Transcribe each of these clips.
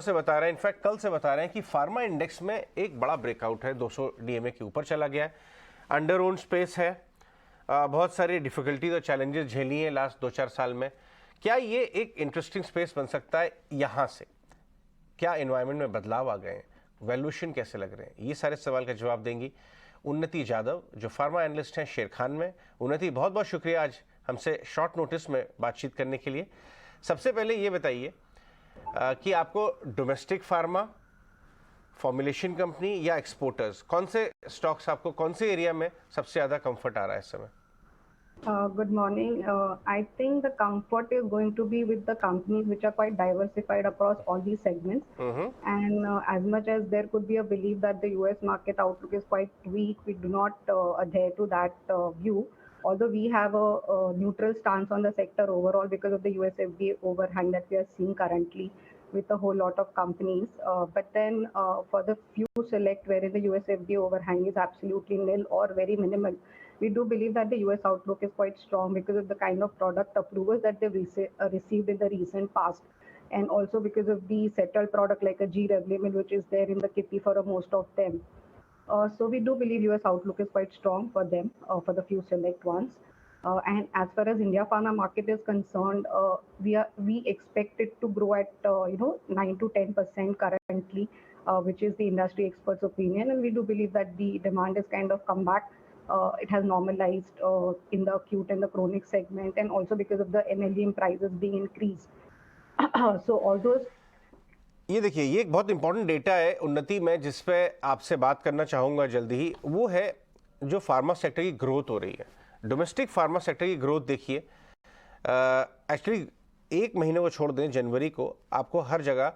से बता रहे हैं, इनफैक्ट कल से बता रहे हैं कि फार्मा इंडेक्स में एक बड़ा ब्रेकआउट है, 200 डीएमए के ऊपर चला गया है। अंडर ओन स्पेस है, बहुत सारी डिफिकल्टीज और चैलेंजेस झेली हैं लास्ट 2-4 साल में। क्या ये एक इंटरेस्टिंग स्पेस बन सकता है यहाँ से? क्या एनवायरनमेंट में बदलाव आ गए हैं? वैल्यूएशन कैसे लग रहे हैं? ये सारे सवाल का जवाब देंगी उन्नति जाधव, जो फार्मा एनालिस्ट हैं शेर खान में। उन्नति, बहुत बहुत शुक्रिया आज हमसे शॉर्ट नोटिस में बातचीत करने के लिए। सबसे पहले ये बताइए कि आपको डोमेस्टिक फार्मा, फॉर्मुलेशन कंपनी या एक्सपोर्टर्स, कौन से स्टॉक्स आपको कौन से एरिया में सबसे ज़्यादा कंफर्ट आ रहा है इस समय? Good morning. I think the comfort is going to be with the companies which are quite diversified across all these segments. And as much as there could be a belief that the US market outlook is quite weak, we do not adhere to that view. Although we have a neutral stance on the sector overall because of the US FDA overhang that we are seeing currently with a whole lot of companies. But then for the few select wherein the US FDA overhang is absolutely nil or very minimal, we do believe that the US outlook is quite strong because of the kind of product approvals that they've received in the recent past. And also because of the settled product like a G Revlimid, which is there in the kitty for most of them. So we do believe US outlook is quite strong for them, for the few select ones. And as far as India pharma market is concerned, we expect it to grow at 9 to 10% currently, which is the industry experts' opinion. And we do believe that the demand is kind of come back. It has normalized in the acute and the chronic segment, and also because of the NLEM prices being increased. So all those ये देखिए, ये एक बहुत important data है उन्नति में, जिस पे आपसे बात करना चाहूँगा जल्दी ही। वो है जो फार्मा सेक्टर की ग्रोथ हो रही है, डोमेस्टिक फार्मा सेक्टर की ग्रोथ। देखिए, एक्चुअली एक महीने को छोड़ दें, जनवरी को आपको हर जगह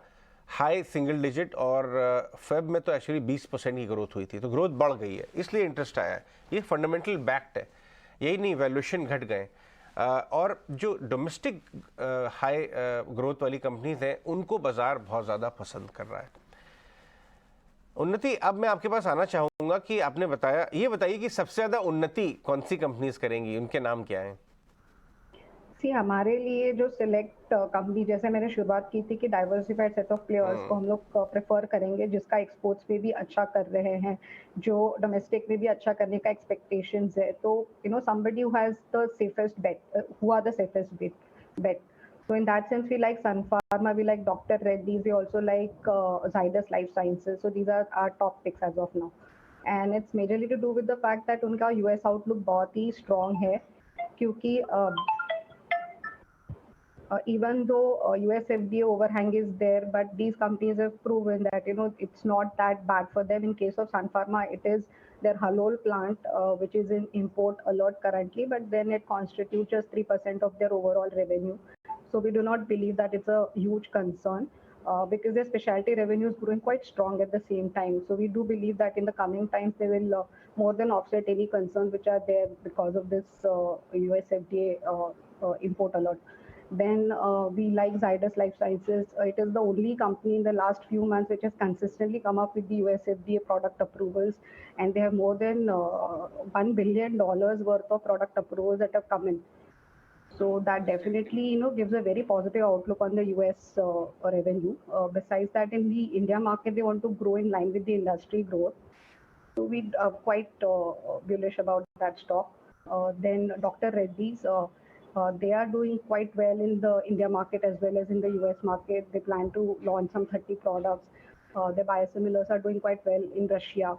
हाई सिंगल डिजिट, और फेब में तो एक्चुअली 20% की ग्रोथ हुई थी। तो ग्रोथ बढ़ गई है, इसलिए इंटरेस्ट आया है। ये फंडामेंटल बैक्ट है, यही नहीं, वैल्यूएशन घट गए। और जो डोमेस्टिक हाई ग्रोथ वाली कंपनीज हैं, उनको बाजार बहुत ज़्यादा पसंद कर रहा है। उन्नति, अब मैं आपके पास आना चाहूँगा कि आपने बताया, ये बताइए कि सबसे ज़्यादा उन्नति कौन सी कंपनीज करेंगी, उनके नाम क्या हैं? हमारे लिए जो सिलेक्ट कंपनी, जैसे मैंने शुरुआत की थी कि डाइवर्सिफाइड सेट ऑफ प्लेयर्स को हम लोग प्रेफर करेंगे, जिसका एक्सपोर्ट्स में भी अच्छा कर रहे हैं, जो डोमेस्टिक में भी अच्छा करने का एक्सपेक्टेशंस है। तो somebody who has the safest bet, who are the safest bet. So in that sense, we like Sun Pharma, we like Dr. Reddy's, we also like Zydus Life Sciences. So these are our top picks as of now. And it's majorly to do with the fact that उनका US outlook बहुत ही strong है, क्योंकि even though US FDA overhang is there, but these companies have proven that it's not that bad for them. In case of Sun Pharma, it is their Halol plant, which is in import alert currently, but then it constitutes just 3% of their overall revenue. So we do not believe that it's a huge concern. Because their specialty revenue is growing quite strong at the same time. So we do believe that in the coming times, they will more than offset any concerns which are there because of this US FDA import alert. Then we like Zydus Life Sciences. It is the only company in the last few months which has consistently come up with the US FDA product approvals, and they have more than $1 billion worth of product approvals that have come in. So that definitely gives a very positive outlook on the US revenue. Besides that, in the India market, they want to grow in line with the industry growth. So we are quite bullish about that stock. Then Dr. Reddy's, they are doing quite well in the India market as well as in the US market. They plan to launch some 30 products. The biosimilars are doing quite well in Russia.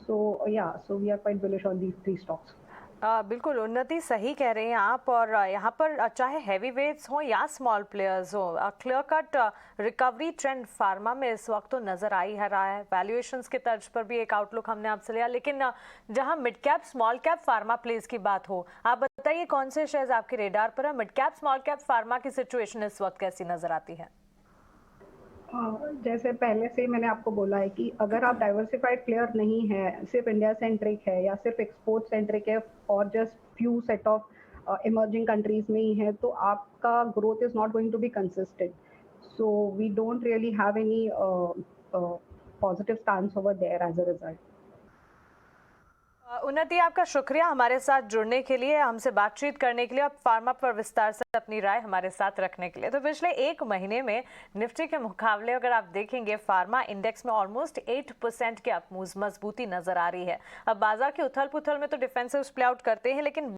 So yeah, so we are quite bullish on these three stocks. बिल्कुल उन्नति, सही कह रहे हैं आप। और यहाँ पर चाहे हैवी वेट्स हो या स्मॉल प्लेयर्स हो, clear cut recovery trend pharma में इस वक्त तो नज़र आ ही रहा है। वैल्यूएशंस के तर्ज पर भी एक आउटलुक हमने आपसे लिया, लेकिन जहाँ mid cap small cap pharma place की बात हो, आप बताइए कौन से शेयर्स आपके रेडार पर है? Mid cap small cap pharma की सिचुएशन इस वक्त कैसी नज़र आती है? जैसे पहले से मैंने आपको बोला है कि अगर आप डाइवर्सिफाइड प्लेयर नहीं है, सिर्फ इंडिया सेंट्रिक है या सिर्फ एक्सपोर्ट सेंट्रिक है और just few set of emerging countries में ही है, तो आपका growth is not going to be consistent. So we don't really have any positive stance over there as a result. Unnati, आपका शुक्रिया हमारे साथ जुड़ने के लिए, हमसे बातचीत करने के लिए और फार्मा पर विस्तार से अपनी राय हमारे साथ रखने के लिए। तो पिछले एक महीने में निफ्टी के मुकाबले अगर आप देखेंगे फार्मा इंडेक्स में ऑलमोस्ट 8% की मजबूती नजर आ रही है। अब बाजार की उथल पुथल में तो डिफेंसिव्स प्ले आउट करते हैं, लेकिन